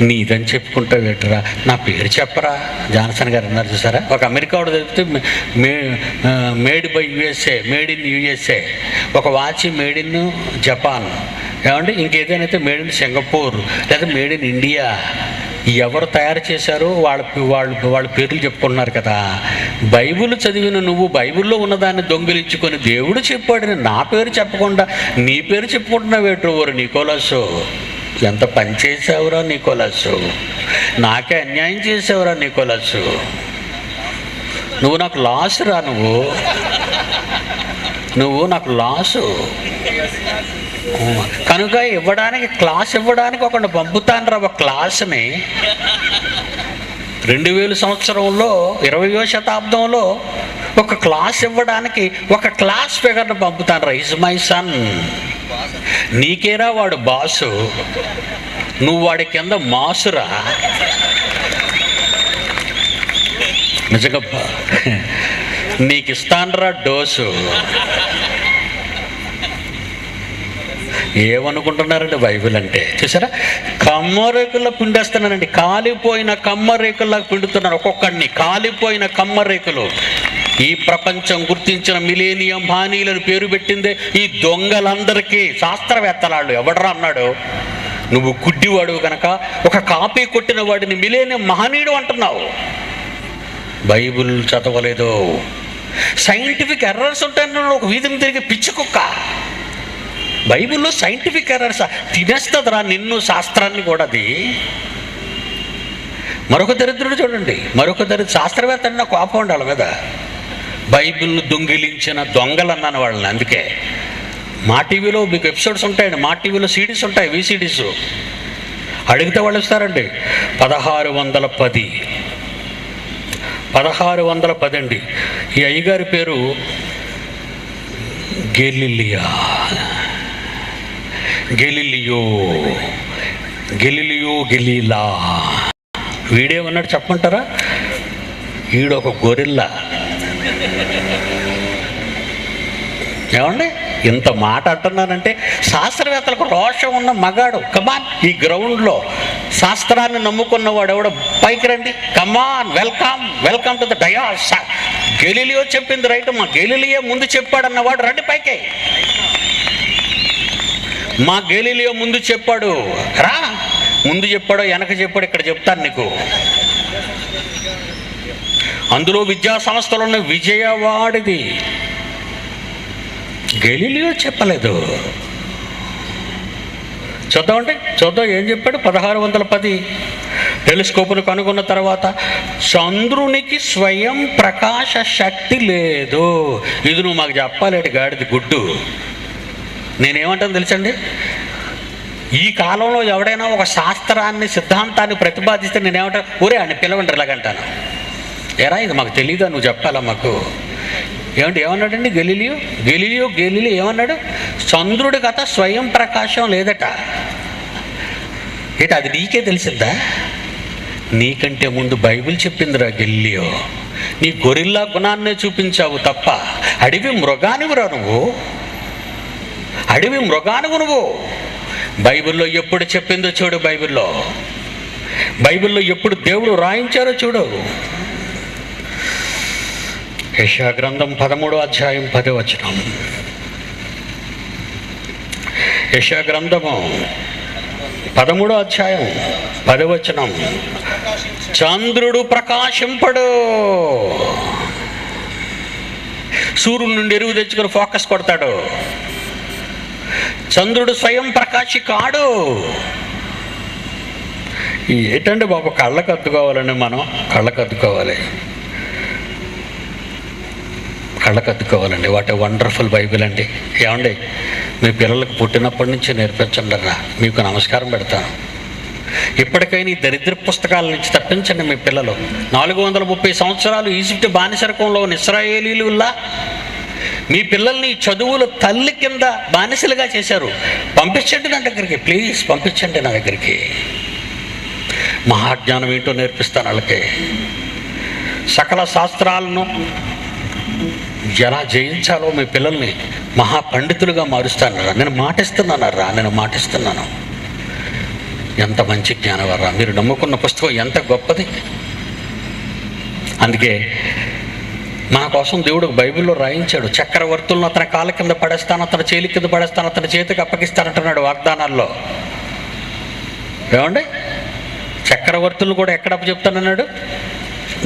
నీదని చెప్పుకుంటావేట్రా, నా పేరు చెప్పరా. జాన్సన్ గారు అన్నారు చూసారా, ఒక అమెరికా వాడు చెప్తే made by USA, made in USA, ఒక వాచ్ మేడ్ ఇన్ జపాన్, ఏమంటే ఇంకేదైనా అయితే మేడ్ ఇన్ సింగపూర్ లేదా మేడ్ ఇన్ ఇండియా. ఎవరు తయారు చేశారో వాళ్ళ పేర్లు చెప్పుకున్నారు కదా. బైబిల్ చదివిన నువ్వు బైబిల్లో ఉన్నదాన్ని దొంగిలించుకొని దేవుడు చెప్పాడని నా పేరు చెప్పకుండా నీ పేరు చెప్పుకుంటున్నావేటో ఓరు నికోలసు. ఎంత పని చేసావురా నికోలసు, నాకే అన్యాయం చేసావురా నికోలసు. నువ్వు నాకు లాస్ రా, నువ్వు నాకు లాసు. కనుక క్లాస్ ఇవ్వడానికి ఒకటి పంపుతాను రా, ఒక క్లాస్ని. 2000 సంవత్సరంలో 20వ శతాబ్దంలో ఒక క్లాస్ ఇవ్వడానికి ఒక క్లాస్ ఫిగర్ని పంపుతాను రా. Is my son. నీకేరా వాడు బాసు, నువ్వు వాడి కింద మాసురా. నిజంగా నీకు ఇస్తానరా డోసు. ఏమనుకుంటున్నారండి బైబిల్ అంటే? చూసారా, కమ్మరేకుల్లో పిండేస్తున్నానండి. కాలిపోయిన కమ్మరేకుల్లా పిండుతున్నారు ఒక్కొక్కడిని. కాలిపోయిన కమ్మరేకులు. ఈ ప్రపంచం గుర్తించిన మిలేనియం హానీలను పేరు పెట్టిందే ఈ దొంగలందరికీ. శాస్త్రవేత్తలాళ్ళు ఎవడరా అన్నాడు? నువ్వు గుడ్డివాడు కనుక ఒక కాపీ కొట్టిన వాడిని మిలేనియం మహనీయుడు అంటున్నావు. బైబిల్ చదవలేదు. సైంటిఫిక్ ఎర్రర్స్ ఉంటాయన్నాడు ఒక వీధిని తిరిగి పిచ్చి కుక్క. బైబిల్లో సైంటిఫిక్ ఎర్రర్స్ తినేస్తుందిరా నిన్ను, శాస్త్రాన్ని కూడా. అది మరొక దరిద్రుడు చూడండి, మరొక శాస్త్రవేత్త అన్న కోపం ఉండాలి మీద. బైబిల్ను దొంగిలించిన దొంగలు అన్నాను వాళ్ళని. అందుకే మా టీవీలో మీకు ఎపిసోడ్స్ ఉంటాయండి, మా టీవీలో సీడీస్ ఉంటాయి, VCDs. అడిగితే వాళ్ళు ఇస్తారండి. 1610 అండి. ఈ అయ్యగారి పేరు గెలీలియో గెలీలా. వీడేమన్నాడు చెప్పమంటారా? ఈడొక గొరిల్లా. ఏమండి, ఇంత మాట అంటున్నానంటే శాస్త్రవేత్తలకు రోషం ఉన్న మగాడు. కమాన్, ఈ గ్రౌండ్లో శాస్త్రాన్ని నమ్ముకున్నవాడు ఎవడో పైకి రండి. Come on, welcome to the dais. Galileo చెప్పింది రైట్, మా గెలీలియో ముందు చెప్పాడన్నవాడు రండి పైకి. మా గెలీలియో ముందు చెప్పాడు రా. ముందు చెప్పాడో వెనక చెప్పాడో ఇక్కడ చెప్తాను నీకు. అందులో విద్యా సంస్థలు ఉన్న విజయవాడిది. గెలీలియో చెప్పలేదు. చూద్దాం ఏం చెప్పాడు. 1610 టెలిస్కోపును కనుగొన్న తర్వాత చంద్రునికి స్వయం ప్రకాశ శక్తి లేదు. ఇది నువ్వు మాకు చెప్పాలేటి గాడిది గుడ్డు. నేనేమంటాను తెలుసండి, ఈ కాలంలో ఎవడైనా ఒక శాస్త్రాన్ని సిద్ధాంతాన్ని ప్రతిపాదిస్తే నేనేమంటాను, ఊరే అని పిలవండి ఇలాగంటాను. ఎరా ఇది మాకు తెలీదా, నువ్వు చెప్పాలా మాకు. ఏమన్నాడండి గెలీలియో ఏమన్నాడు? చంద్రుడి కథ స్వయం ప్రకాశం లేదట. అది నీకే తెలిసిందా? నీకంటే ముందు బైబిల్ చెప్పిందిరా గెలీలియో. నీ గొరిల్లా గుణాన్నే చూపించావు తప్ప అడవి మృగానివిరా నువ్వు. నువ్వు బైబిల్లో ఎప్పుడు చెప్పిందో చూడు. బైబిల్లో ఎప్పుడు దేవుడు రాయించారో చూడు. యెషయా గ్రంథం 13వ అధ్యాయం 10వ వచనం. యెషయా గ్రంథము 13వ అధ్యాయం 10వ వచనం. చంద్రుడు ప్రకాశింపడు. సూర్యుడి నుండి ఎరువు తెచ్చుకొని ఫోకస్ కొడతాడు. చంద్రుడు స్వయం ప్రకాశి కాడు. ఏంటంటే బాబు, కళ్ళకు అద్దుకోవాలండి. మనం కళ్ళకు అద్దుకోవాలండి. వాట్ ఏ వండర్ఫుల్ బైబిల్ అండి. ఏమండి, మీ పిల్లలకు పుట్టినప్పటి నుంచి నేర్పించండి రా. మీకు నమస్కారం పెడతాను. ఇప్పటికైనా ఈ దరిద్ర పుస్తకాల నుంచి తప్పించండి మీ పిల్లలు. 430 సంవత్సరాలు ఈజిప్ట్ బానిసరకంలో ఉన్న ఇశ్రాయేలీలులా మీ పిల్లల్ని చదువుల తల్లి కింద బానిసలుగా చేశారు. పంపించండి నా దగ్గరికి, ప్లీజ్ పంపించండి నా దగ్గరికి. మహాజ్ఞానం ఏంటో నేర్పిస్తాను వాళ్ళకి. సకల శాస్త్రాలను ఎలా జయించాలో మీ పిల్లల్ని మహాపండితులుగా మారుస్తానరా. నేను మాటిస్తున్నాను. ఎంత మంచి జ్ఞానవరా. మీరు నమ్ముకున్న పుస్తకం ఎంత గొప్పది. అందుకే మన కోసం దేవుడు బైబిల్లో రాయించాడు. చక్రవర్తులను అతని కాళ్ళ కింద పడేస్తాను, అతని చేలి కింద పడేస్తాను, అతని చేతికి అప్పగిస్తానంటున్నాడు వాగ్దానాల్లో. ఏమండి, చక్రవర్తులు కూడా ఎక్కడ చెప్తానన్నాడు?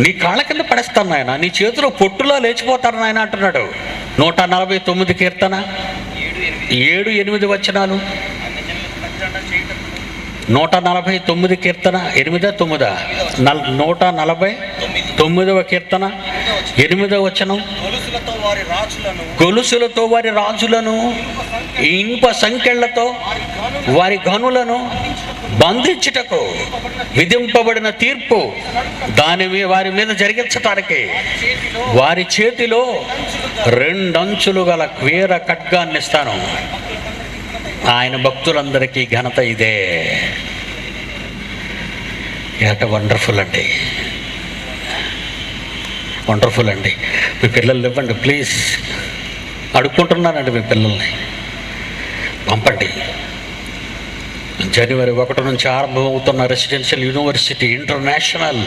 నీ కాళ్ళ కింద పడేస్తాను నాయన, నీ చేతిలో పొట్టులా లేచిపోతారు నాయన అంటున్నాడు. 149 కీర్తన 7-8 వచనాలు. 149 కీర్తన 8-9. 149వ కీర్తన 8వ వచనం. గొలుసులతో వారి రాజులను, ఇనుప సంకెళ్లతో వారి గనులను బంధించుటకు విధింపబడిన తీర్పు వారి మీద జరిగించటానికి వారి చేతిలో 2 అంచులు గల క్వేర ఖడ్గాన్ని ఇస్తాను. ఆయన భక్తులందరికీ ఘనత ఇదే. వండర్ఫుల్ అండి. మీ పిల్లలు ఇవ్వండి ప్లీజ్, అడుక్కుంటున్నానండి మీ పిల్లల్ని పంపండి. జనవరి 1 నుంచి ఆరంభమవుతున్న రెసిడెన్షియల్ యూనివర్సిటీ ఇంటర్నేషనల్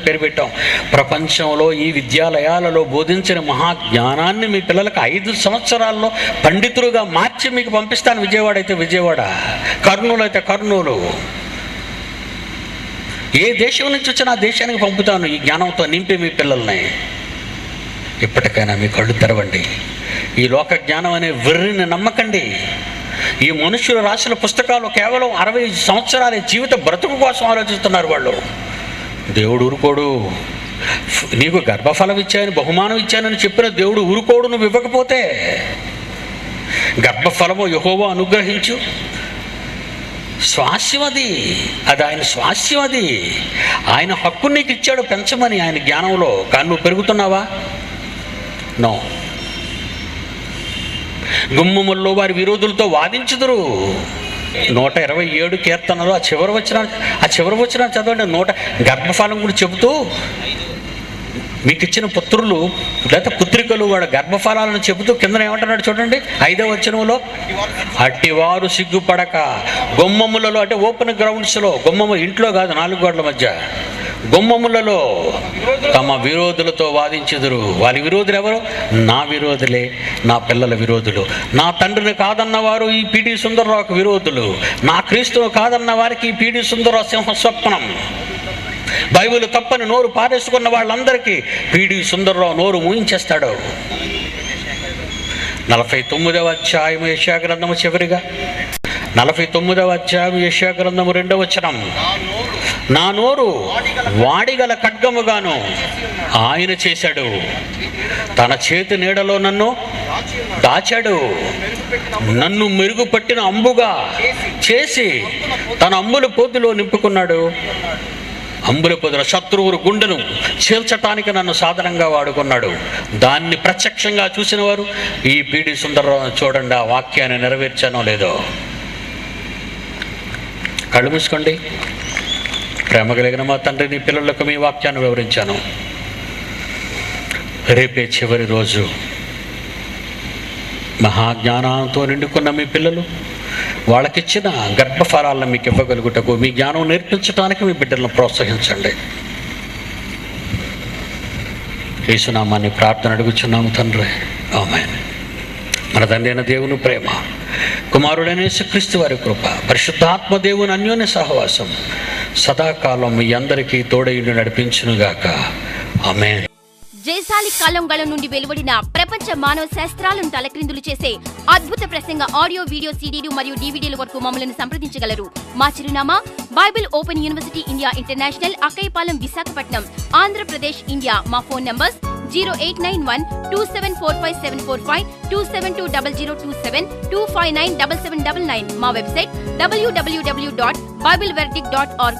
పేరు పెట్టాం. ప్రపంచంలో ఈ విద్యాలయాలలో బోధించిన మహాజ్ఞానాన్ని మీ పిల్లలకు 5 సంవత్సరాల్లో పండితులుగా మార్చి మీకు పంపిస్తాను. విజయవాడ అయితే విజయవాడ, కర్నూలు అయితే కర్నూలు, ఏ దేశం నుంచి వచ్చినా ఆ దేశానికి పంపుతాను ఈ జ్ఞానంతో నింపి మీ పిల్లల్ని. ఇప్పటికైనా మీ కళ్ళు తెరవండి. ఈ లోక జ్ఞానం అనే వెర్రిని నమ్మకండి. ఈ మనుషులు రాసిన పుస్తకాలు కేవలం 60 సంవత్సరాల జీవిత బ్రతుకు కోసం ఆలోచిస్తున్నారు వాళ్ళు. దేవుడు ఊరుకోడు. నీకు గర్భఫలం ఇచ్చాను, బహుమానం ఇచ్చానని చెప్పిన దేవుడు ఊరుకోడు నువ్వు ఇవ్వకపోతే. గర్భఫలము యెహోవా అనుగ్రహించు, స్వాస్యం అది ఆయన స్వాస్యం. అది ఆయన హక్కు నీకు ఇచ్చాడు పెంచమని ఆయన జ్ఞానంలో. కానీ నువ్వు పెరుగుతున్నావా? నో. గుమ్మముల్లో వారి విరోధులతో వాదించుదురు. 127 కీర్తనలు ఆ చివరి వచ్చిన చదవండి. గర్భఫలం గురించి చెబుతూ మీకు ఇచ్చిన పుత్రులు లేదా పుత్రికలు వాడు గర్భఫలాలను చెబుతూ కింద ఏమంటున్నాడు చూడండి. 5వ వచనంలో, అట్టివారు సిగ్గుపడక గుమ్మములలో, అంటే ఓపెన్ గ్రౌండ్స్లో, గుమ్మము ఇంట్లో కాదు 4 గోడల మధ్య, గుమ్మములలో తమ విరోధులతో వాదించుదురు. వాళ్ళ విరోధులు ఎవరు? నా విరోధులే, నా పిల్లల విరోధులు. నా తండ్రిని కాదన్న వారు ఈ పిడి సుందరరావుకు విరోధులు. నా క్రీస్తును కాదన్న వారికి ఈ పిడి సుందరరావు సింహ స్వప్నం. బైబిల్ తప్పని నోరు పారేసుకున్న వాళ్ళందరికీ పిడి సుందరరావు నోరు మూయించేస్తాడు. 49వ అధ్యాయం యెషయా గ్రంథము చివరిగా 49వ అధ్యాయం యెషయా గ్రంథము 2వ వచనం, నా నోరు వాడిగల ఖడ్గముగాను ఆయన చేశాడు, తన చేతి నీడలో నన్ను దాచాడు, నన్ను మెరుగుపట్టిన అంబుగా చేసి తన అంబుల పొద్దులో నింపుకున్నాడు. అంబుల పొదల శత్రువుల గుండెను చీల్చటానికి నన్ను సాధనంగా వాడుకున్నాడు. దాన్ని ప్రత్యక్షంగా చూసిన వారు ఈ పిడి సుందరరావు చూడండి ఆ వాక్యాన్ని నెరవేర్చానో లేదో. కళ్ళు మూసుకోండి. ప్రేమ కలిగిన మా తండ్రి, నీ పిల్లలకు మీ వాక్యాన్ని వివరించాను. రేపే చివరి రోజు. మహాజ్ఞానంతో నిండుకున్న మీ పిల్లలు వాళ్ళకిచ్చిన గర్భఫలాలను మీకు ఇవ్వగలుగుటకు, మీ జ్ఞానం నేర్పించడానికి మీ బిడ్డలను ప్రోత్సహించండి. యేసునామాన్ని ప్రార్థన అడుగుచున్నాము తండ్రి, ఆమేన్. మన తండ్రి అయిన దేవుని ప్రేమ, కుమారుడైన యేసుక్రీస్తు వారి కృప, పరిశుద్ధాత్మ దేవుని అన్యోన్య సహవాసం సదాకాలం మీ అందరికీ తోడైండి నడిపించునుగాక. ఆమేన్. జయశాలి కాలంగళ నుండి వెలువడిన ప్రపంచ మానవ శాస్త్రాలను తలక్రిందులు చేసే అద్భుత ప్రసంగ ఆడియో, వీడియో, సీడీలు మరియు డివిడీల వరకు మమ్మల్ని సంప్రదించగలరు. మా చిరునామా Bible open university India international, Akkayyapalem, Visakhapatnam, Andhra Pradesh, India. మా ఫోన్ నంబర్స్ 0891274575, 2720027, 2597799. మా వెబ్సైట్ www.bibleverdict.org.